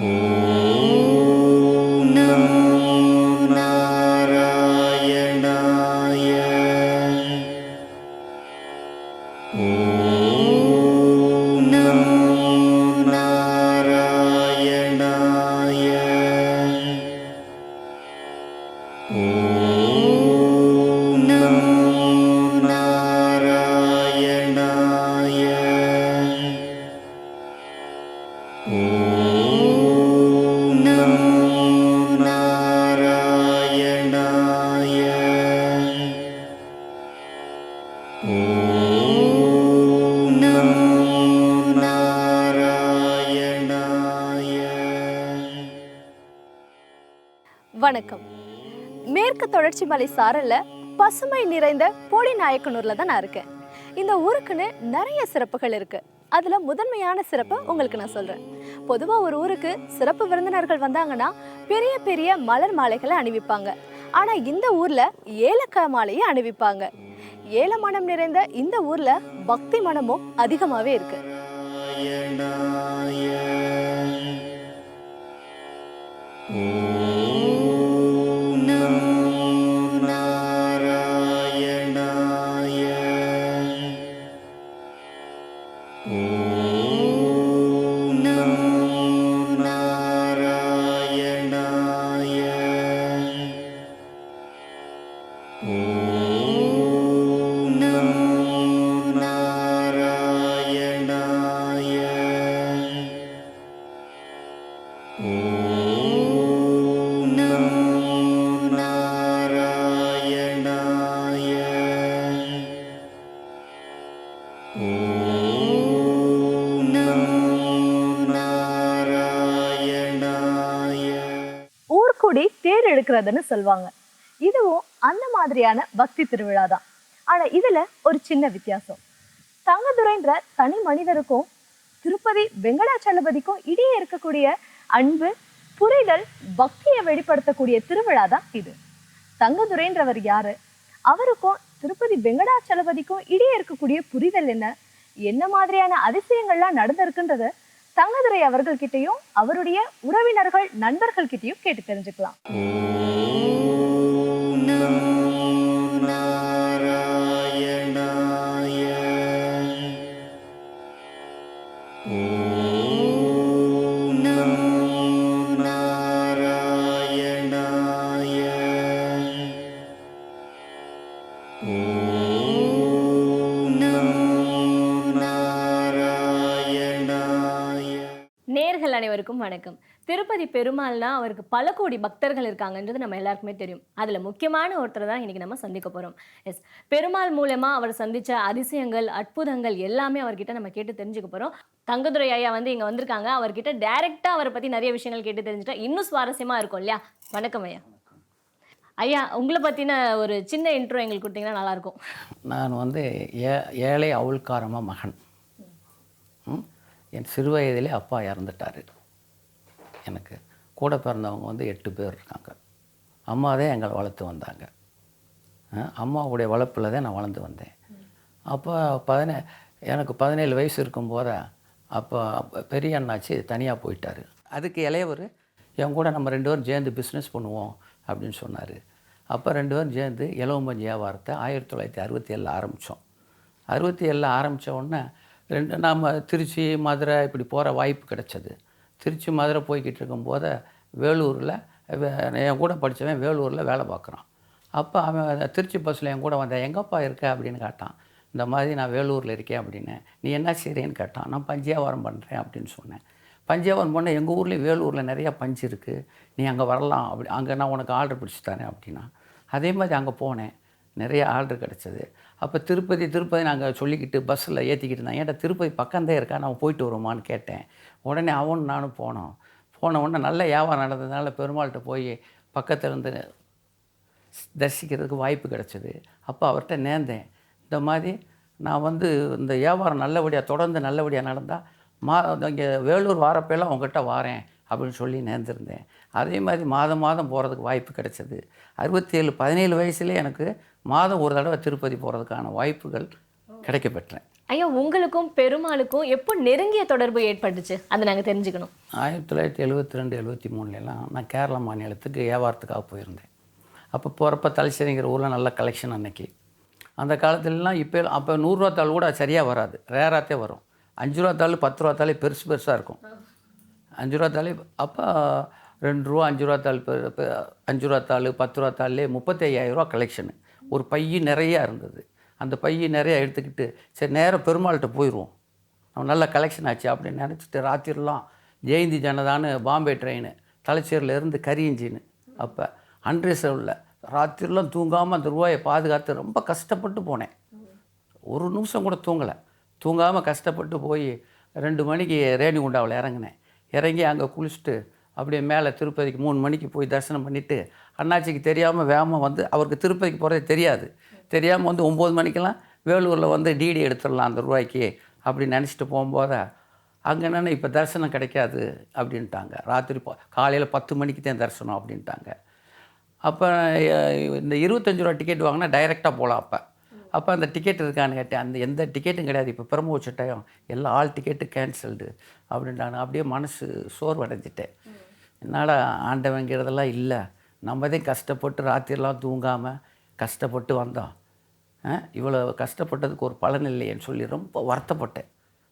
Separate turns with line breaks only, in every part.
ஓம் நமோ நாராயணாய. ஓம் நமோ நாராயணாய. ஓம் நமோ நாராயணாய. ஓம் நமோ நாராயணாய. ஓம் நமோ நாராயணாய.
வணக்கம். மேற்கு தொடர்ச்சி மலை சாரல்ல பசுமை நிறைந்த போடிநாயக்கனூர்ல தான் நான் இருக்கேன். இந்த ஊருக்குன்னு நிறைய சிறப்புகள் இருக்கு. அதுல முதன்மையான சிறப்பு உங்களுக்கு நான் சொல்றேன். பொதுவா ஒரு ஊருக்கு சிறப்பு விருந்தினர்கள் வந்தாங்கன்னா பெரிய பெரிய மலர் மாலைகளை அணிவிப்பாங்க. ஆனா இந்த ஊர்ல ஏலக்காய் மாலையை அணிவிப்பாங்க. ஏல மனம் நிறைந்த இந்த ஊர்ல பக்தி மனமும் அதிகமாவே இருக்கு.
ஓம் நமோ நாராயணாய. ஓம் நமோ நாராயணாய. ஓம் நமோ நாராயணாய. ஓம் நமோ நாராயணாய. ஓம் நமோ நாராயணாய.
ஊர்கூடி தேர் எடுக்கிறதுன்னு சொல்லுவாங்க. இதுவும் அந்த மாதிரியான பக்தி திருவிழா தான். ஆனா இதுல ஒரு சின்ன வித்தியாசம். தங்கதுரைன்ற தனி மனிதருக்கும் திருப்பதி வெங்கடாச்சலபதிக்கும் இடையே இருக்கக்கூடிய அன்பு, புரிதல், பக்தியை வெளிப்படுத்தக்கூடிய திருவிழா தான் இது. தங்கதுரைன்றவர் யாரு, அவருக்கும் திருப்பதி வெங்கடாச்சலபதிக்கும் இடையே இருக்கக்கூடிய புரிதல் என்ன, என்ன மாதிரியான அதிசயங்கள்லாம் நடந்திருக்குன்றத தங்கதுரை அவர்கள்கிட்டயும் அவருடைய உறவினர்கள் நண்பர்கள் கிட்டயும் கேட்டு தெரிஞ்சுக்கலாம்.
ஓம் நமோ நாராயணாய. ஓம் நமோ நாராயணாய. ஓம் நமோ நாராயணாய.
நேர்கள் அனைவருக்கும் வணக்கம். திருப்பதி பெருமாள்னா அவருக்கு பல கோடி பக்தர்கள் இருக்காங்கன்றது நம்ம எல்லாருக்குமே தெரியும். அதுல முக்கியமான ஒருத்தர் தான் இன்னைக்கு நம்ம சந்திக்க போறோம். எஸ், பெருமாள் மூலமா அவர் சந்திச்ச அதிசயங்கள், அற்புதங்கள் எல்லாமே அவர்கிட்ட நம்ம கேட்டு தெரிஞ்சுக்க போறோம். தங்கதுரை ஐயா இங்க வந்திருக்காங்க. அவர்கிட்ட டைரக்டா அவரை பத்தி நிறைய விஷயங்கள் கேட்டு தெரிஞ்சுட்டா இன்னும் சுவாரஸ்யமா இருக்கும் இல்லையா? வணக்கம் ஐயா. ஐயா, உங்களை பத்தின ஒரு சின்ன இன்ட்ரோ எங்களுக்கு கொடுத்தீங்கன்னா நல்லா இருக்கும்.
நான் ஏழை அவுள்காரமா மகன். என் சிறு வயதிலே அப்பா இறந்துட்டார். எனக்கு கூட பிறந்தவங்க 8 பேர் இருக்காங்க. அம்மா தான் எங்களை வளர்த்து வந்தாங்க. அம்மாவுடைய வளர்ப்பில் தான் நான் வளர்ந்து வந்தேன். அப்போ எனக்கு 17 வயசு இருக்கும்போது அப்போ பெரிய அண்ணாச்சி தனியாக போயிட்டார். அதுக்கு இளையவர் என் கூட நம்ம 2 பேரும் சேர்ந்து பிஸ்னஸ் பண்ணுவோம் அப்படின்னு சொன்னார். அப்போ 2 பேரும் சேர்ந்து இலவம்பஞ்சு வியாபாரத்தை 1967 ஆரம்பித்தோம். 67 ஆரம்பித்த உடனே நாம் திருச்சி, மதுரை இப்படி போகிற வாய்ப்பு கிடச்சது. திருச்சி, மதுரை போய்கிட்டு இருக்கும்போது வேலூரில் என் கூட படித்தவன் வேலூரில் வேலை பார்க்குறான். அப்போ அவன் திருச்சி பஸ்ஸில் என் கூட வந்தேன். எங்கப்பா இருக்க அப்படின்னு கேட்டான். இந்த மாதிரி நான் வேலூரில் இருக்கேன் அப்படின்னு. நீ என்ன செய்கிறேன்னு கேட்டான். நான் பஞ்சியாவாரம் பண்ணுறேன் அப்படின்னு சொன்னேன். பஞ்சியாவாரம் பண்ண எங்கள் ஊர்லேயும் வேலூரில் நிறையா பஞ்சு இருக்குது, நீ அங்கே வரலாம், அப்படி அங்கே நான் உனக்கு ஆர்டர் பிடிச்சி தரேன் அப்படின்னா. அதே மாதிரி அங்கே போனேன், நிறைய ஆர்டர் கிடச்சிது. அப்போ திருப்பதி நாங்கள் சொல்லிக்கிட்டு பஸ்ஸில் ஏற்றிக்கிட்டு இருந்தான். ஏன்டா திருப்பதி பக்கம்தான் இருக்கா, நான் போயிட்டு வருமான்னு கேட்டேன். உடனே அவனும் நானும் போன உடனே நல்ல வியாபாரம் நடந்ததுனால பெருமாள்கிட்ட போய் பக்கத்தில் இருந்து தரிசிக்கிறதுக்கு வாய்ப்பு கிடச்சிது. அப்போ அவர்கிட்ட நேர்ந்தேன். இந்த மாதிரி நான் இந்த வியாபாரம் நல்லபடியாக தொடர்ந்து நல்லபடியாக நடந்தால் இங்கே வேலூர் வாரப்பெல்லாம் உங்கள்கிட்ட வாரேன் அப்படின்னு சொல்லி நேர்ந்திருந்தேன். அதே மாதிரி மாதம் போகிறதுக்கு வாய்ப்பு கிடச்சிது. 17 வயசுலேயே எனக்கு மாதம் ஒரு தடவை திருப்பதி போகிறதுக்கான வாய்ப்புகள் கிடைக்கப்பெற்றேன்.
ஐயா உங்களுக்கும் பெருமாளுக்கும் எப்போ நெருங்கிய தொடர்பு ஏற்பட்டுச்சு அதை நாங்கள் தெரிஞ்சுக்கணும்.
1972 73 நான் கேரளா மாநிலத்துக்கு வியாபாரத்துக்காக போயிருந்தேன். அப்போ போகிறப்ப தலைச்சேரிங்கிற ஊரில் நல்ல கலெக்ஷன் அன்னைக்கு. அந்த காலத்துலலாம் அப்போ 100 ரூபா தாள் கூட சரியாக வராது, ரேராகத்தே வரும். 5 ரூபா தாள் 10 ரூபா தாளே பெருசாக இருக்கும். 5 ரூபா தாளே அப்போ 2 ரூபா 5 ரூபா தாள் 5 ரூபா தாள் 10 ரூபா தாள்லே 35,000 ரூபா கலெக்ஷனு. ஒரு பைய நிறையா இருந்தது. அந்த பைய நிறையா எடுத்துக்கிட்டு சரி நேராக பெருமாள்கிட்ட போயிடுவோம், நம்ம நல்ல கலெக்ஷன் ஆச்சு அப்படின்னு நினச்சிட்டு ராத்திரிலாம் ஜெயந்தி ஜனதான்னு பாம்பே ட்ரெயின் தலைச்சேரியிலேருந்து கரி இன்ஜின்னு அப்போ அன்ரிசர்வில் ராத்திரிலாம் தூங்காமல் அந்த ரூபாயை பாதுகாத்து ரொம்ப கஷ்டப்பட்டு போனேன். ஒரு நிமிஷம் கூட தூங்காமல் கஷ்டப்பட்டு போய் 2 மணிக்கு ரேணிகுண்டாவில் இறங்கினேன். இறங்கி அங்கே குளிச்சுட்டு அப்படியே மேலே திருப்பதிக்கு 3 மணிக்கு போய் தரிசனம் பண்ணிவிட்டு அண்ணாச்சிக்கு தெரியாமல் வேகமாக வந்து அவருக்கு திருப்பதிக்கு போகிறதே தெரியாமல் வந்து 9 மணிக்கெல்லாம் வேலூரில் வந்து டிடி எடுத்துடலாம் அந்த ரூபாய்க்கு அப்படின்னு நினச்சிட்டு போகும்போது அங்கே என்னென்ன இப்போ தரிசனம் கிடைக்காது அப்படின்ட்டாங்க. ராத்திரி காலையில் 10 மணிக்கு தான் தரிசனம் அப்படின்ட்டாங்க. அப்போ இந்த 25 ரூபா டிக்கெட் வாங்கினா டைரெக்டாக போகலாம். அப்போ அந்த டிக்கெட் இருக்கான்னு கேட்டேன். அந்த எந்த டிக்கெட்டும் கிடையாது, இப்போ பிரம்மோச்சட்டம் எல்லா ஆல் டிக்கெட்டு கேன்சல்டு அப்படின்ட்டாங்க. அப்படியே மனசு சோர்வடைஞ்சிட்டேன். என்னடா ஆண்டவங்கிறதெல்லாம் இல்லை, நம்ம தான் கஷ்டப்பட்டு ராத்திரிலாம் தூங்காமல் கஷ்டப்பட்டு வந்தோம், இவ்வளோ கஷ்டப்பட்டதுக்கு ஒரு பலன் இல்லையேன்னு சொல்லி ரொம்ப வருத்தப்பட்டேன்.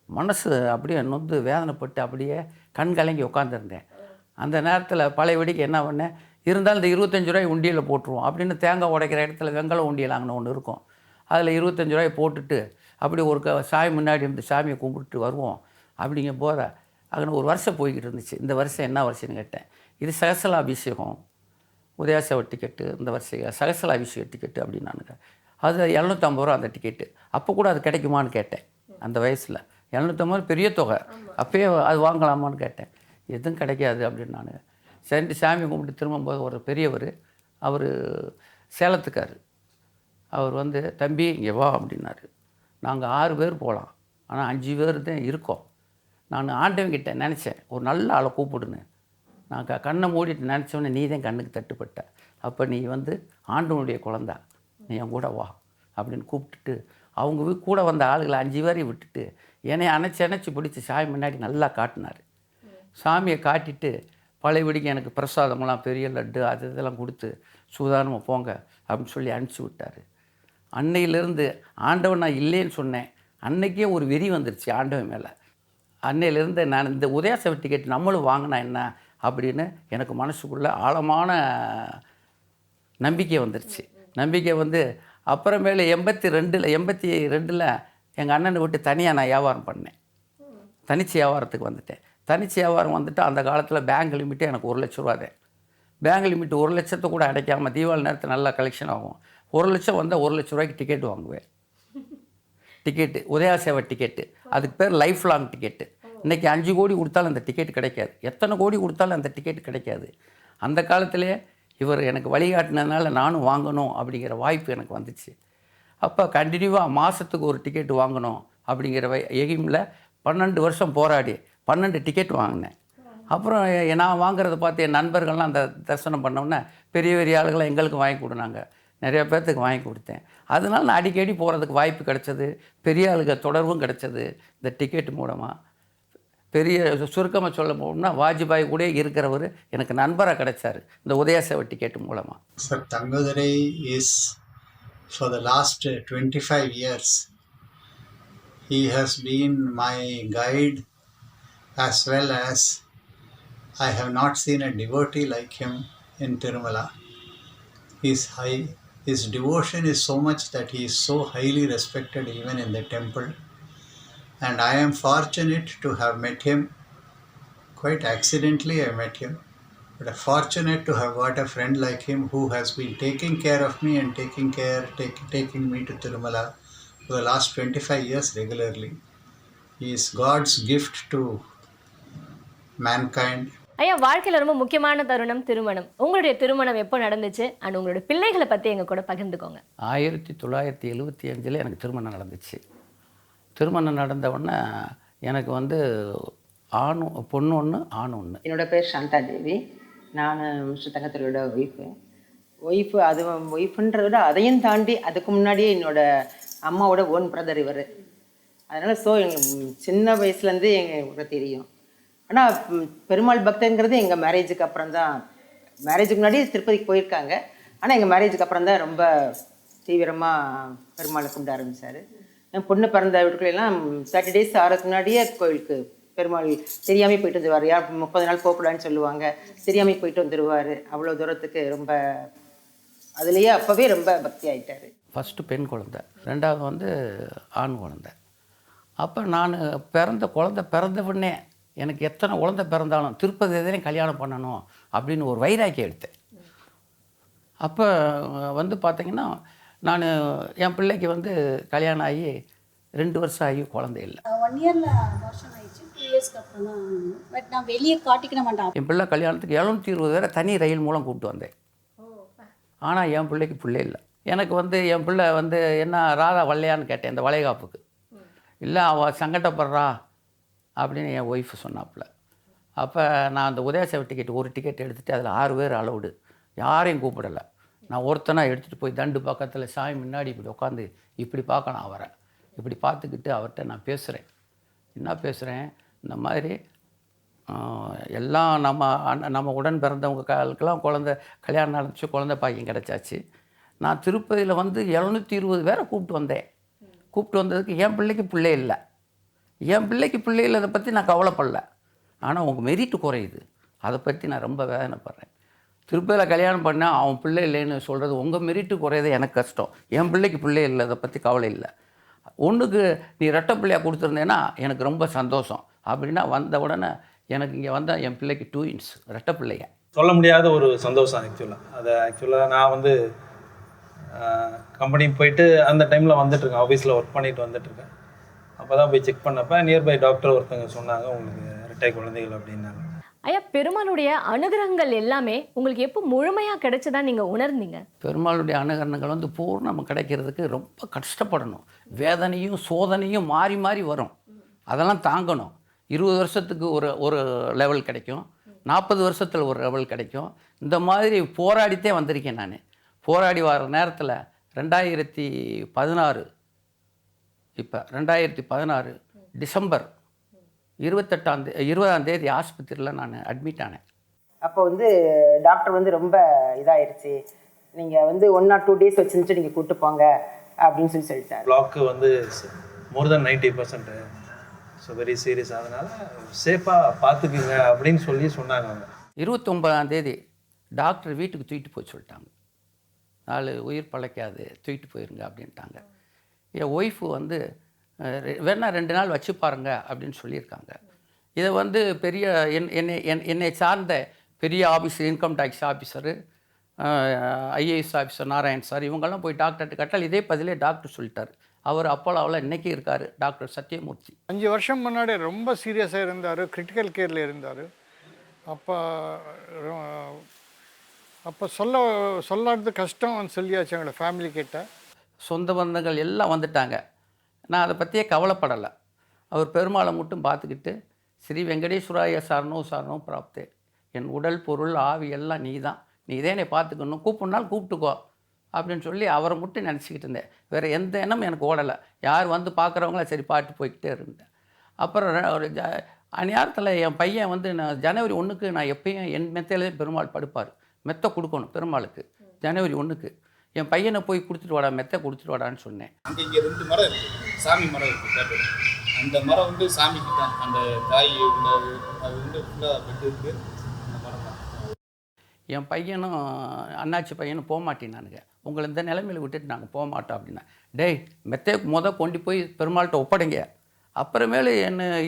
மனசு அப்படியே நொந்து வேதனைப்பட்டு அப்படியே கண் கலங்கி உட்காந்துருந்தேன். அந்த நேரத்தில் பழையபடிக்கு என்ன பண்ணேன், இருந்தாலும் இந்த 25 ரூபாய் உண்டியில் போட்டுருவோம் அப்படின்னு தேங்காய் உடைக்கிற இடத்துல வெங்கல உண்டியல் அங்கே ஒன்று இருக்கும், அதில் 25 ரூபாய் போட்டுட்டு அப்படி ஒரு சாமி முன்னாடி இருந்து சாமியை கும்பிட்டு வருவோம் அப்படிங்க போத அங்கே ஒரு வருஷம் போய்கிட்டு இருந்துச்சு. இந்த வருஷம் என்ன வருஷம்னு கேட்டேன். இது சகசல அபிஷேகம் உதயாசேவ டிக்கெட்டு, இந்த வருஷம் சகசல அபிஷேக டிக்கெட்டு அப்படின்னானுங்க. அது 750 ரூபா அந்த டிக்கெட்டு. அப்போ கூட அது கிடைக்குமான்னு கேட்டேன். அந்த வயசில் 750 பெரிய தொகை, அப்போயே அது வாங்கலாமான்னு கேட்டேன். எதுவும் கிடைக்காது அப்படின்னு நான் சரி சாமி கும்பிட்டு திரும்பும்போது ஒரு பெரியவர், அவர் சேலத்துக்கார், அவர் வந்து தம்பி இங்கே வா அப்படின்னாரு. நாங்கள் 6 பேர் போகலாம், ஆனால் 5 பேர் தான் இருக்கோம். நான் ஆண்டவங்கிட்ட நினச்சேன் ஒரு நல்ல ஆளை கூப்பிடுன்னு. நான் கண்ணை மூடிட்டு நினச்சோன்னே நீ தான் கண்ணுக்கு தட்டுப்பட்ட. அப்போ நீ வந்து ஆண்டவனுடைய குழந்தா, நீ என் கூட வா அப்படின்னு கூப்பிட்டுட்டு அவங்க கூட வந்த ஆளுகளை 5 பேரையும் விட்டுட்டு என்னை அணைச்சி பிடிச்சி சாமி முன்னாடி நல்லா காட்டினார். சாமியை காட்டிட்டு பழையபடிக்கு எனக்கு பிரசாதமெல்லாம் பெரிய லட்டு அது இதெல்லாம் கொடுத்து சூதானமாக போங்க அப்படின்னு சொல்லி அனுப்பிச்சி விட்டார். அன்னையிலேருந்து ஆண்டவன் நான் இல்லைன்னு சொன்னேன், அன்னைக்கே ஒரு வெறி வந்துருச்சு ஆண்டவன் மேலே. அன்னையிலேருந்து நான் இந்த உதயாசேவ டிக்கெட் நம்மளும் வாங்கினா என்ன அப்படின்னு எனக்கு மனசுக்குள்ளே ஆழமான நம்பிக்கை வந்துருச்சு. நம்பிக்கை வந்து அப்புறமேல 82 எங்கள் அண்ணனை விட்டு தனியாக நான் வியாபாரம் பண்ணேன். தனிச்சு வியாபாரத்துக்கு வந்துட்டேன். தனிச்சு வியாபாரம் வந்துட்டு அந்த காலத்தில் பேங்க் லிமிட்டே எனக்கு 1 லட்ச ரூபா தான். பேங்க் லிமிட் 1 லட்சத்தை கூட அடைக்காமல் தீபாவளி நேரத்தில் நல்லா கலெக்ஷன் ஆகும். 1 லட்சம் வந்தால் 1 லட்ச ரூபாய்க்கு டிக்கெட் வாங்குவேன். டிக்கெட்டு உதயாசேவ டிக்கெட்டு, அதுக்கு பேர் லைஃப் லாங் டிக்கெட்டு. இன்றைக்கி 5 கோடி கொடுத்தாலும் அந்த டிக்கெட் கிடைக்காது, எத்தனை கோடி கொடுத்தாலும் அந்த டிக்கெட் கிடைக்காது. அந்த காலத்திலே இவர் எனக்கு வழிகாட்டினதுனால நானும் வாங்கணும் அப்படிங்கிற வாய்ப்பு எனக்கு வந்துச்சு. அப்போ கண்டினியூவாக மாதத்துக்கு ஒரு டிக்கெட் வாங்கணும் அப்படிங்கிற எய்மில் 12 வருஷம் போராடி 12 டிக்கெட் வாங்கினேன். அப்புறம் நான் வாங்குறத பார்த்து என் நண்பர்கள்லாம் அந்த தரிசனம் பண்ணோன்னே பெரிய பெரிய ஆளுகளை எங்களுக்கு வாங்கி கொடுனாங்க, நிறையா பேர்த்துக்கு வாங்கி கொடுத்தேன். அதனால் நான் அடிக்கடி போகிறதுக்கு வாய்ப்பு கிடைச்சது, பெரிய ஆளுக தொடர்பும் கிடைச்சது இந்த டிக்கெட் மூலமாக. பெரிய சுருக்கமாக சொல்ல போகணும்னா வாஜ்பாய் கூட இருக்கிறவர் எனக்கு நண்பராக கிடைச்சார் இந்த உதயாசேவ டிக்கெட் மூலமாக.
Sir Tangadurai is for the last 25 years he has been my guide, as well as I have not seen a devotee like him in Tirumala. His devotion is so much that he is so highly respected even in the temple, and I am fortunate to have met him. Quite accidentally I met him, but I'm fortunate to have got a friend like him who has been taking care of me and taking me to Tirumala for the last 25 years regularly. He is God's gift to mankind.
ஐயா வாழ்க்கையில் ரொம்ப முக்கியமான தருணம் திருமணம். உங்களுடைய திருமணம் எப்போ நடந்துச்சு அண்ட் உங்களுடைய பிள்ளைகளை பற்றி எங்கள் கூட பகிர்ந்துக்கோங்க.
1975 எனக்கு திருமணம் நடந்துச்சு. திருமணம் நடந்த உடனே எனக்கு வந்து பொண்ணு ஒன்று ஆண் ஒன்று.
என்னோடய பேர் சாந்தா தேவி, நான் மிஸ்டர் தங்கத்துறையோட ஒய்ஃபு. அது ஒய்ஃபுன்றத விட அதையும் தாண்டி அதுக்கு முன்னாடியே என்னோடய அம்மாவோட ஓன் பிரதர் இவர். அதனால் எங்கள் சின்ன வயசுலேருந்தே எங்களுக்கு தெரியும். ஆனால் பெருமாள் பக்தங்கிறது எங்கள் மேரேஜுக்கு அப்புறம் தான். மேரேஜுக்கு முன்னாடி திருப்பதிக்கு போயிருக்காங்க. ஆனால் எங்கள் மேரேஜுக்கு அப்புறம் தான் ரொம்ப தீவிரமாக பெருமாளை கும்பிட ஆரம்பித்தார். என் பொண்ணு பிறந்த வீட்டுக்குள்ளெல்லாம் 30 days ஆகிறதுக்கு முன்னாடியே கோயிலுக்கு பெருமாள் தெரியாமல் போயிட்டு வந்துடுவார். யார் 30 நாள் போகக்கூடாதுன்னு சொல்லுவாங்க, தெரியாமல் போயிட்டு வந்துடுவார். அவ்வளோ தூரத்துக்கு ரொம்ப அதுலேயே அப்போவே ரொம்ப பக்தி ஆகிட்டார்.
ஃபஸ்ட்டு பெண் குழந்தை, ரெண்டாவது வந்து ஆண் குழந்தை. அப்போ நான் குழந்தை பிறந்த உடனே எனக்கு எத்தனை குழந்தை பிறந்தாலும் திருப்பதி எதுலையும் கல்யாணம் பண்ணணும் அப்படின்னு ஒரு வைராக்கியம் எடுத்தேன். அப்போ வந்து பார்த்திங்கன்னா நான் என் பிள்ளைக்கு வந்து கல்யாணம் ஆகி 2 வருஷம் ஆகி குழந்தை இல்லை.
1 yearல அபார்ஷன் ஆயிடுச்சு. 2 yearsக்கு அப்புறம் தான். பட் நான் வெளியே காட்டிக்கிட மாட்டேன்.
என் பிள்ளை கல்யாணத்துக்கு 720 பேரை தனி ரயில் மூலம் கூப்பிட்டு வந்தேன். ஆனால் என் பிள்ளைக்கு பிள்ளை இல்லை. எனக்கு வந்து என் பிள்ளை வந்து என்ன ராதா வல்லையான்னு கேட்டேன் இந்த வளைகாப்புக்கு. இல்லை அவள் சங்கடப்படுறா அப்படின்னு என் ஒய்ஃபு சொன்னாப்புல. அப்போ நான் அந்த உதயசேவை டிக்கெட் ஒரு டிக்கெட் எடுத்துகிட்டு அதில் 6 பேர் அலவுடு, யாரையும் கூப்பிடலை. நான் ஒருத்தனாக எடுத்துகிட்டு போய் தண்டு பக்கத்தில் சாமி முன்னாடி இப்படி உட்காந்து இப்படி பார்க்கலாம் அவரை. இப்படி பார்த்துக்கிட்டு அவர்கிட்ட நான் பேசுகிறேன். என்ன பேசுகிறேன், இந்த மாதிரி எல்லாம் நம்ம உடன் பிறந்தவங்களுக்கெல்லாம் கல்யாணம் நடந்துச்சு, குழந்தை பாக்கியம் கிடச்சாச்சு. நான் திருப்பதியில் வந்து 720 பேரை கூப்பிட்டு வந்தேன். கூப்பிட்டு வந்ததுக்கு என் பிள்ளைக்கு பிள்ளை இல்லை. என் பிள்ளைக்கு பிள்ளை இல்லை, அதை பற்றி நான் கவலைப்படல. ஆனால் உங்கள் மெரிட்டு குறையுது, அதை பற்றி நான் ரொம்ப வேதனைப்படுறேன். திருப்பதியில் கல்யாணம் பண்ணால் அவன் பிள்ளை இல்லைன்னு சொல்கிறது உங்கள் மெரிட்டு குறையது எனக்கு கஷ்டம். என் பிள்ளைக்கு பிள்ளை இல்லை, அதை பற்றி கவலை இல்லை. ஒன்றுக்கு நீ ரெட்டை பிள்ளையாக கொடுத்துருந்தேன்னா எனக்கு ரொம்ப சந்தோஷம் அப்படின்னா வந்த உடனே எனக்கு இங்கே வந்தால் என் பிள்ளைக்கு 2 ரெட்டை பிள்ளைங்க.
சொல்ல முடியாத ஒரு சந்தோஷம் ஆக்சுவலாக நான் வந்து கம்பெனி போயிட்டு அந்த டைமில் வந்துட்டுருக்கேன், ஆஃபீஸில் ஒர்க் பண்ணிட்டு வந்துட்டுருக்கேன். அப்போ தான் போய் செக் பண்ணப்போ நியர்பை டாக்டர் ஒருத்தங்க சொன்னாங்க உங்களுக்கு இரட்டை குழந்தைகள் அப்படின்னாங்க.
ஐயா, பெருமாளுடைய அனுகிரகங்கள் எல்லாமே உங்களுக்கு எப்போ முழுமையாக கிடைச்சதா நீங்கள் உணர்ந்தீங்க?
பெருமாளுடைய அனுகரணங்கள் வந்து பூர்ணம் கிடைக்கிறதுக்கு ரொம்ப கஷ்டப்படணும். வேதனையும் சோதனையும் மாறி மாறி வரும், அதெல்லாம் தாங்கணும். 20 வருஷத்துக்கு ஒரு லெவல் கிடைக்கும், 40 வருஷத்தில் ஒரு லெவல் கிடைக்கும். இந்த மாதிரி போராடித்தே வந்திருக்கேன் நான். போராடி வர நேரத்தில் 2016 இப்போ 2016 டிசம்பர் 20ஆம் தேதி ஆஸ்பத்திரியில் நான் அட்மிட் ஆனேன்.
அப்போ வந்து டாக்டர் வந்து ரொம்ப இதாகிடுச்சு, நீங்கள் வந்து 1 or 2 days வச்சுட்டு நீங்கள் கூப்பிட்டு போங்க அப்படின்னு சொல்லிட்டார்.
பிளாக்கு வந்து மோர் தென் 90%, ஸோ வெரி சீரியஸ். அதனால் சேஃபாக பார்த்துக்குங்க அப்படின்னு சொன்னாங்க அவங்க.
29ஆம் தேதி டாக்டர் வீட்டுக்கு தூக்கிட்டு போய் சொல்லிட்டாங்க. 4 உயிர் பழைக்காது, தூக்கிட்டு போயிருங்க அப்படின்ட்டாங்க. என் ஒய்ஃபு வந்து வேணா 2 நாள் வச்சு பாருங்க அப்படின்னு சொல்லியிருக்காங்க. இதை வந்து பெரிய என்னை சார்ந்த பெரிய officer, income tax officer, IAS officer Narayan sir, இவங்கெல்லாம் போய் டாக்டர்கிட்ட கட்டால் இதே பதிலே டாக்டர் சொல்லிட்டார். அவர் அப்போலாவில் இன்றைக்கி இருக்கார், டாக்டர் சத்யமூர்த்தி.
5 வருஷம் முன்னாடி ரொம்ப சீரியஸாக இருந்தார், கிரிட்டிக்கல் கேரில் இருந்தார். அப்போ சொல்லாதது கஷ்டம்னு சொல்லியாச்சு எங்களோட ஃபேமிலி கிட்ட.
சொந்த பந்தங்கள் எல்லாம் வந்துட்டாங்க. நான் அதை பற்றியே கவலைப்படலை. அவர் பெருமாளை மட்டும் பார்த்துக்கிட்டு ஸ்ரீ வெங்கடேஸ்வராய சரணோ பிராப்தே, என் உடல் பொருள் ஆவி எல்லாம் நீ தான், நீ இதே என்னை பார்த்துக்கணும், கூப்பிட்னாலும் கூப்பிட்டுக்கோ அப்படின்னு சொல்லி அவரை மட்டும் நினச்சிக்கிட்டு இருந்தேன். வேறு எந்த எண்ணமும் எனக்கு ஓடலை. யார் வந்து பார்க்குறவங்கள சரி பாட்டு போய்கிட்டே இருந்தேன். அப்புறம் ஒரு அந்நேரத்தில் என் பையன் வந்து நான் ஜனவரி 1க்கு நான் எப்பயும் என் மெத்தையிலே பெருமாள் படுப்பார். மெத்தை கொடுக்கணும் பெருமாளுக்கு ஜனவரி 1க்கு. என் பையனை போய் கொடுத்துட்டு வாடா, மெத்தை கொடுத்துட்டு வாடான்னு சொன்னேன்.
அங்கே இங்கே 2 மரம் இருக்குது, சாமி மரம் இருக்குது. அந்த மரம் வந்து சாமிக்கு தான், அந்த காய் அது வந்து ஃபுல்லாக பெட்டு இருக்குது, அந்த மரம் தான்.
என் பையனும் அண்ணாச்சி பையனும் போக மாட்டேனானுங்க, உங்களை இந்த நிலைமையில் விட்டுட்டு நாங்கள் போக மாட்டோம் அப்படின்னா. டேய் மெத்தையை கொண்டு போய் பெருமாள்கிட்ட ஒப்படைங்க, அப்புறமேலு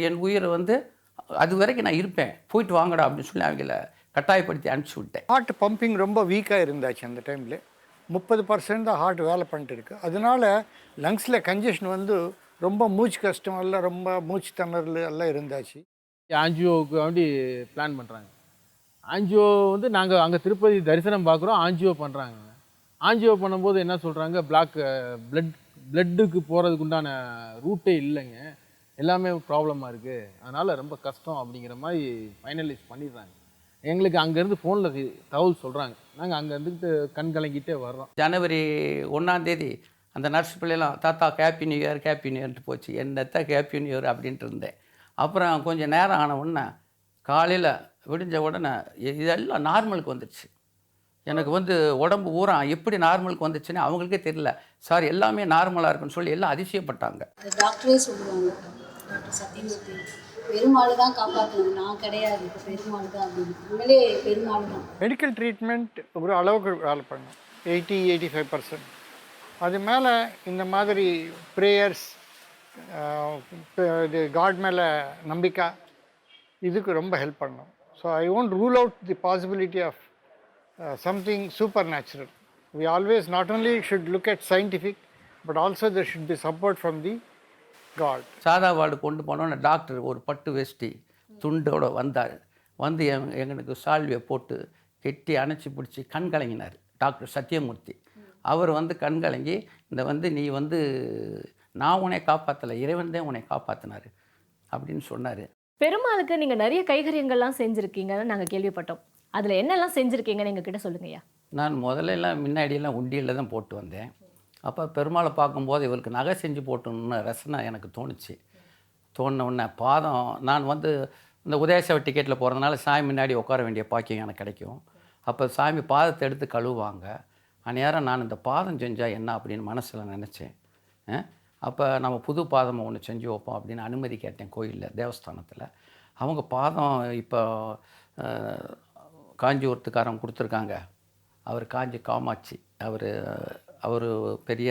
என் உயிரை வந்து அது வரைக்கும் நான் இருப்பேன், போயிட்டு வாங்கடா அப்படின்னு சொல்லி அவங்கள கட்டாயப்படுத்தி அனுப்பிச்சி விட்டேன்.
ஹார்ட் பம்பிங் ரொம்ப வீக்காக இருந்தாச்சு அந்த டைமில். 30% தான் ஹார்ட் வேலை பண்ணிட்டு இருக்கு. அதனால லங்ஸில் கன்ஜெஷன் வந்து ரொம்ப மூச்சு கஷ்டம் எல்லாம், ரொம்ப மூச்சு திணறல் எல்லாம் இருந்தாச்சு.
ஆஞ்சியோவுக்கு வேண்டி பிளான் பண்ணுறாங்க. ஆஞ்சியோ வந்து நாங்கள் அங்கே திருப்பதி தரிசனம் பார்க்குறோம், ஆஞ்சியோ பண்ணுறாங்க. ஆஞ்சியோ பண்ணும்போது என்ன சொல்கிறாங்க, பிளட்டுக்கு போகிறதுக்கு உண்டான ரூட்டே இல்லைங்க, எல்லாமே ப்ராப்ளமாக இருக்குது, அதனால் ரொம்ப கஷ்டம் அப்படிங்கிற மாதிரி ஃபைனலைஸ் பண்ணிடுறாங்க. எங்களுக்கு அங்கேருந்து ஃபோனில் தகவல் சொல்கிறாங்க. நாங்கள் அங்கே இருந்துக்கிட்டு கண் கலங்கிட்டே வர்றோம்.
ஜனவரி 1ஆம் தேதி அந்த நர்ஸ் பிள்ளைலாம் தாத்தா happy new year happy new இயர்ன்ட்டு போச்சு. என்னத்த ஹேப்பி நியூ இயர் அப்படின்ட்டு இருந்தேன். அப்புறம் கொஞ்சம் நேரம் ஆன உடனே காலையில் விடிஞ்ச உடனே இதெல்லாம் நார்மலுக்கு வந்துடுச்சு. எனக்கு வந்து உடம்பு ஊரா எப்படி நார்மலுக்கு வந்துச்சுன்னு அவங்களுக்கே தெரியல. சார் எல்லாமே நார்மலாக இருக்குன்னு சொல்லி எல்லாம் அதிசயப்பட்டாங்க.
டாக்டரே சொல்லுவாங்க, டாக்டர் சத்தியமூர்த்தி, பெருமாள் தான் காப்பாற்றணும், நான் கிடையாது, பெருமாள் தான் அப்படின்னு. உண்மையிலே பெருமாள் தான்.
மெடிக்கல் ட்ரீட்மெண்ட் ஒரு அளவுக்கு வேலை பண்ணும், 80-85%. அது மேலே இந்த மாதிரி ப்ரேயர்ஸ், இது காட் மேலே நம்பிக்கை, இதுக்கு ரொம்ப ஹெல்ப் பண்ணும். So I won't rule out the possibility of something supernatural. We always not only should look at scientific, but also there should be support from the God.
சாதா வார்டு கொண்டு போனோன்னு doctor ஒரு பட்டு வேஷ்டி துண்டோடு வந்தார். வந்து எங்களுக்கு சால்வியை போட்டு கெட்டி அணைச்சி பிடிச்சி கண் கலங்கினார் டாக்டர் சத்தியமூர்த்தி. அவர் வந்து கண் கலங்கி இந்த வந்து நீ வந்து நான் உன்னை காப்பாற்றலை, இறைவன் தான் உன்னை காப்பாற்றினார் அப்படின்னு சொன்னார்.
பெருமாளுக்கு நீங்கள் நிறைய கைகரியங்கள்லாம் செஞ்சுருக்கீங்கன்னு நாங்கள் கேள்விப்பட்டோம். அதில் என்னெல்லாம் செஞ்சுருக்கீங்கன்னு எங்ககிட்ட சொல்லுங்கய்யா.
நான் முதல்லலாம் முன்னாடியெல்லாம் உண்டியில் தான் போட்டு வந்தேன். அப்போ பெருமாளை பார்க்கும்போது இவருக்கு நகை செஞ்சு போட்டணுன்னு ரசனை எனக்கு தோணுச்சு. தோணின உடனே பாதம் நான் வந்து இந்த உதயசேவை டிக்கெட்டில் போகிறதுனால சாமி முன்னாடி உட்கார வேண்டிய பாக்கியம் எனக்கு கிடைக்கும். அப்போ சாமி பாதத்தை எடுத்து கழுவுவாங்க. அந்நேரம் நான் இந்த பாதம் செஞ்சால் என்ன அப்படின்னு மனசில் நினச்சேன். அப்போ நம்ம புது பாதம் ஒன்று செஞ்சு வைப்போம் அப்படின்னு அனுமதி கேட்டேன் கோயிலில், தேவஸ்தானத்தில். அவங்க பாதம் இப்போ காஞ்சிபுரத்துக்காரன் கொடுத்துருக்காங்க. அவர் காஞ்சி காமாட்சி, அவர் பெரிய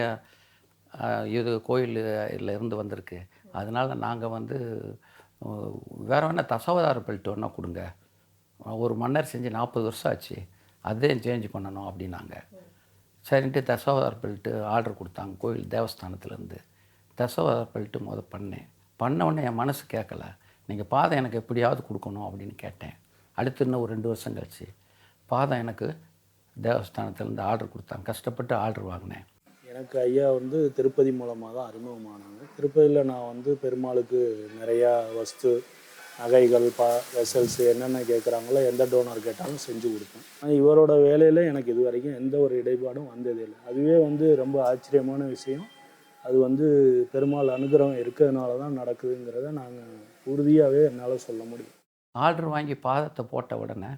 இது கோயிலில் இருந்து வந்திருக்கு. அதனால் நாங்கள் வந்து வேறு வேணால் தசாவதார பெல்ட் வேணா கொடுங்க, ஒரு மன்னர் செஞ்சு 40 வருஷம் ஆச்சு, அதையும் சேஞ்ச் பண்ணணும் அப்படின்னாங்க. சரின்ட்டு தசாவதார பெல்ட்டு ஆர்டர் கொடுத்தாங்க கோயில் தேவஸ்தானத்துலேருந்து. தசாவதார பெல்ட்டு பண்ண உடனே என் மனசு கேட்கல, நீங்கள் பாதம் எனக்கு எப்படியாவது கொடுக்கணும் அப்படின்னு கேட்டேன். அடுத்து இன்னும் ஒரு 2 வருஷம் கழிச்சு பாதம் எனக்கு தேவஸ்தானத்துலேருந்து ஆர்டர் கொடுத்தாங்க. கஷ்டப்பட்டு ஆர்டர் வாங்கினேன்.
எனக்கு ஐயா வந்து திருப்பதி மூலமாக தான் அறிமுகமானாங்க. திருப்பதியில் நான் வந்து பெருமாளுக்கு நிறையா வஸ்து, நகைகள், வெசல்ஸ் என்னென்ன கேட்குறாங்களோ, எந்த டோனர் கேட்டாலும் செஞ்சு கொடுப்பேன். ஆனால் இவரோட வேலையில் எனக்கு இது வரைக்கும் எந்த ஒரு இடைப்பாடும் வந்ததே இல்லை. அதுவே வந்து ரொம்ப ஆச்சரியமான விஷயம். அது வந்து பெருமாள் அனுகிரகம் இருக்கிறதுனால தான் நடக்குதுங்கிறத நாங்கள் உறுதியாகவே என்னால் சொல்ல முடியும்.
ஆர்டர் வாங்கி பாதத்தை போட்ட உடனே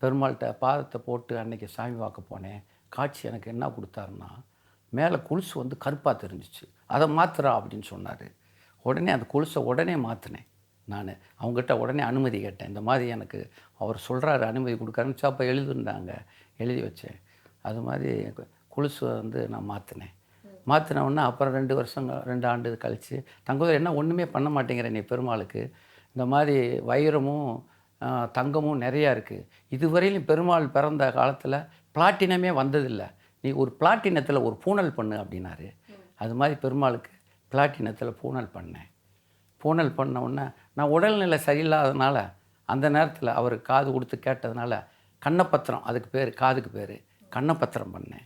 பெருமாள்கிட்ட பாதத்தை போட்டு அன்றைக்கி சாமி பார்க்க போனேன். காட்சி எனக்கு என்ன கொடுத்தாருன்னா, மேலே கொலுசு வந்து கருப்பாக தெரிஞ்சிச்சு. அதை மாற்றுறா அப்படின்னு சொன்னார். உடனே அந்த கொலுசை உடனே மாற்றினேன். நான் அவங்ககிட்ட உடனே அனுமதி கேட்டேன். இந்த மாதிரி எனக்கு அவர் சொல்கிறாரு, அனுமதி கொடுக்குறாருன்னு. அப்போ எழுதிருந்தாங்க, எழுதி வச்சேன். அது மாதிரி கொலுசு வந்து நான் மாற்றினேன். மாற்றினவுடனே அப்புறம் 2 ஆண்டு கழித்து, தங்கோதர் என்ன ஒன்றுமே பண்ண மாட்டேங்கிற நீ பெருமாளுக்கு, இந்த மாதிரி வைரமும் தங்கமும் நிறையா இருக்குது, இதுவரையிலும் பெருமாள் பிறந்த காலத்தில் பிளாட்டினமே வந்ததில்லை, நீ ஒரு பிளாட்டினத்தில் ஒரு பூனல் பண்ணு அப்படின்னாரு. அது மாதிரி பெருமாளுக்கு பிளாட்டினத்தில் பூனல் பண்ணேன். பூனல் பண்ண உடனே நான் உடல்நிலை சரியில்லாததுனால அந்த நேரத்தில் அவர் காது கொடுத்து கேட்டதுனால கண்ணப்பத்திரம், அதுக்கு பேர், காதுக்கு பேர் கண்ணப்பத்திரம் பண்ணேன்.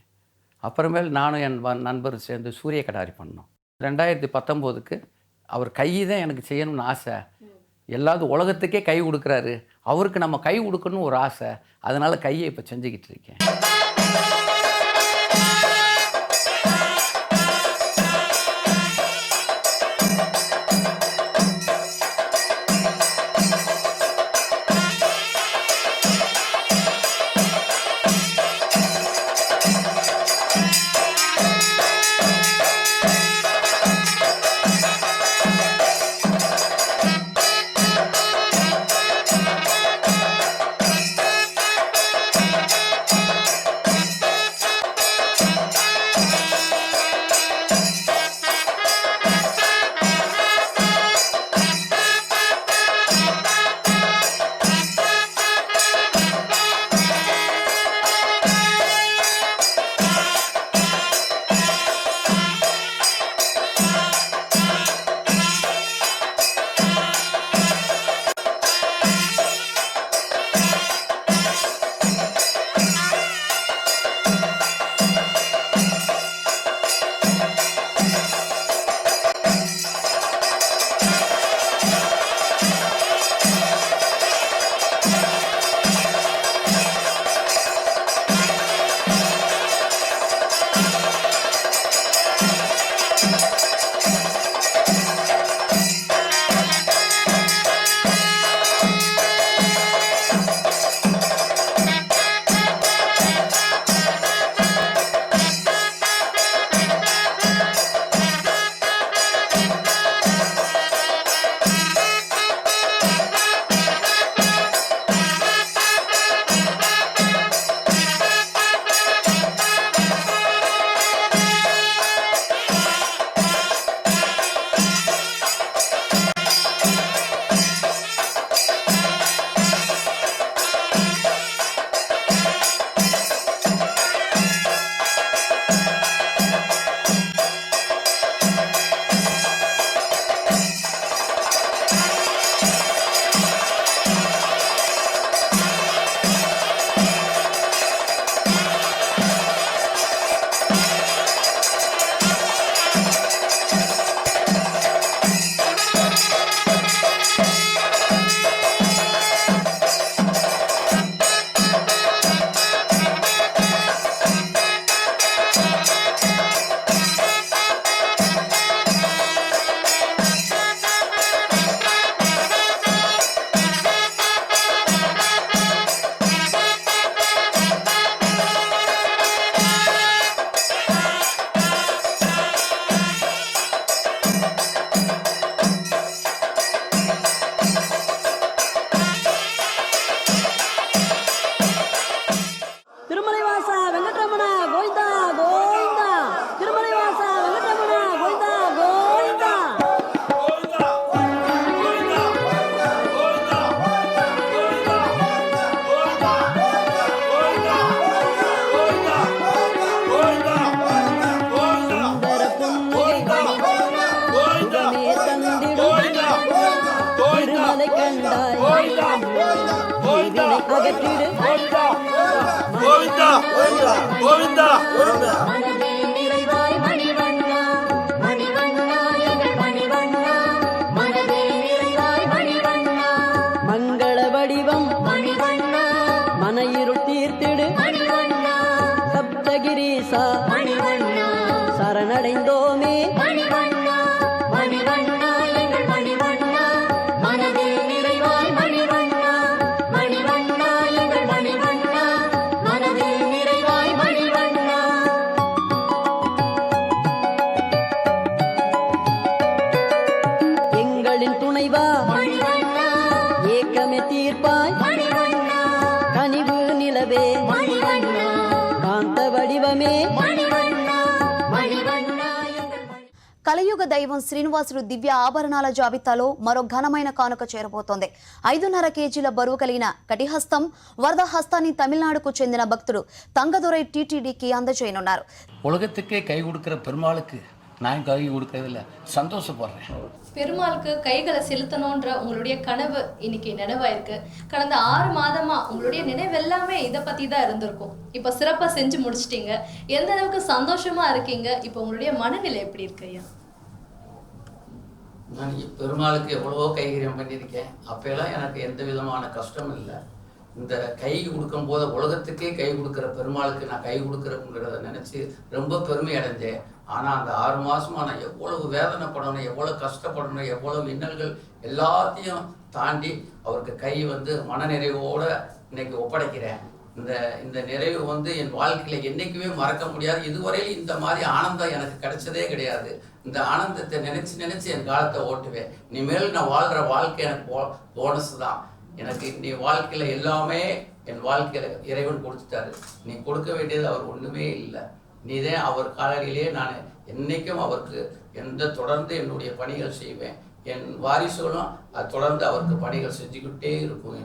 அப்புறமேல் நானும் என் நண்பரும் சேர்ந்து சூரிய கடாரி பண்ணோம். 2019க்கு அவர் கை தான் எனக்கு செய்யணும்னு ஆசை. எல்லாவது உலகத்துக்கே கை கொடுக்குறாரு, அவருக்கு நம்ம கை கொடுக்கணும்னு ஒரு ஆசை. அதனால் கையை இப்போ செஞ்சுக்கிட்டு இருக்கேன்.
பெருமாளை கண்டாய் தீவினை அகற்றிடு மனதே நிறைவாய் மணிவண்ணா மணிவண்ணா எங்கள் மணிவண்ணா மனதே நிறைவாய் மணிவண்ணா மங்கள வடிவம் மணிவண்ணா மன இருள் தீர்த்திடு மணிவண்ணா சப்தகிரீசா மணிவண்ணா சரணடைந்தோமே மணிவண்ணா மணிவண்ணா எங்கள் மணிவண்ணா மனதே நிறைவாய் மணிவண்ணா மணிவண்ணா எங்கள் மணிவண்ணா மனதே நிறைவாய் மணிவண்ணா எங்களின் துணைவா மணிவண்ணா ஏக்கமே தீர்ப்பாய் மணிவண்ணா கனிவு நிலவே மணிவண்ணா காந்த வடிவமே மணிவண்ணா மணிவண்ணா
కలియుగ దైవం శ్రీనివాసుడు దివ్య ఆభరణాల జాబితాలో మరో ఘనమైన కానుక చేరబోతోంది. 5.5 కేజీల బరువు కలిగిన కటిహస్తం వరద హస్తాన్ని తమిళనాడుకు చెందిన భక్తుడు తంగదురై టీటీడీకి అందజేయనున్నారు.
உலகத்துக்கே கை கொடுக்கிற பெருமாளுக்கு நான் கை கொடுக்கறதில்ல, சந்தோஷப்படுறேன்.
பெருமாளுக்கு கைகளை செலுத்தணுன்ற உங்களுடைய கனவு இன்னைக்கு நினைவாயிருக்கு. கடந்த 6 மாதமா உங்களுடைய நினைவு எல்லாமே இதை பத்தி தான் இருந்திருக்கும். இப்போ சிறப்பா செஞ்சு முடிச்சிட்டீங்க. எந்த அளவுக்கு சந்தோஷமா இருக்கீங்க? இப்போ உங்களுடைய மனநிலை எப்படி இருக்கு ஐயா?
நான் பெருமாளுக்கு எவ்வளவோ கைகரியம் பண்ணியிருக்கேன். அப்பெல்லாம் எனக்கு எந்த விதமான கஷ்டமும் இல்லை. இந்த கை கொடுக்கும் போது உலகத்துக்கே கை கொடுக்குற பெருமாளுக்கு நான் கை கொடுக்குறேங்கிறத நினச்சி ரொம்ப பெருமை அடைஞ்சேன். ஆனால் அந்த 6 மாதமாக நான் எவ்வளவு வேதனைப்படணும், எவ்வளோ கஷ்டப்படணும், எவ்வளோ இன்னல்கள் எல்லாத்தையும் தாண்டி அவருக்கு கை மனநிறைவோடு இன்னைக்கு ஒப்படைக்கிறேன். இந்த நிறைவு என் வாழ்க்கையில் என்றைக்குமே மறக்க முடியாது. இதுவரையில் இந்த மாதிரி ஆனந்தம் எனக்கு கிடைச்சதே கிடையாது. இந்த ஆனந்தத்தை நினச்சி என் காலத்தை ஓட்டுவேன். இனிமேல் நான் வாழ்கிற வாழ்க்கை எனக்கு போனஸ் தான். எனக்கு நீ வாழ்க்கையில் எல்லாமே என் வாழ்க்கையில் இறைவன் கொடுத்துட்டாரு. நீ கொடுக்க வேண்டியது அவர் ஒன்றுமே இல்லை. நீதே அவர் காலடியிலே நான் என்றைக்கும் அவருக்கு தொடர்ந்து என்னுடைய பணிகள் செய்வேன். என் வாரிசுகளும் அது தொடர்ந்து அவருக்கு பணிகள் செஞ்சுக்கிட்டே இருக்கும்.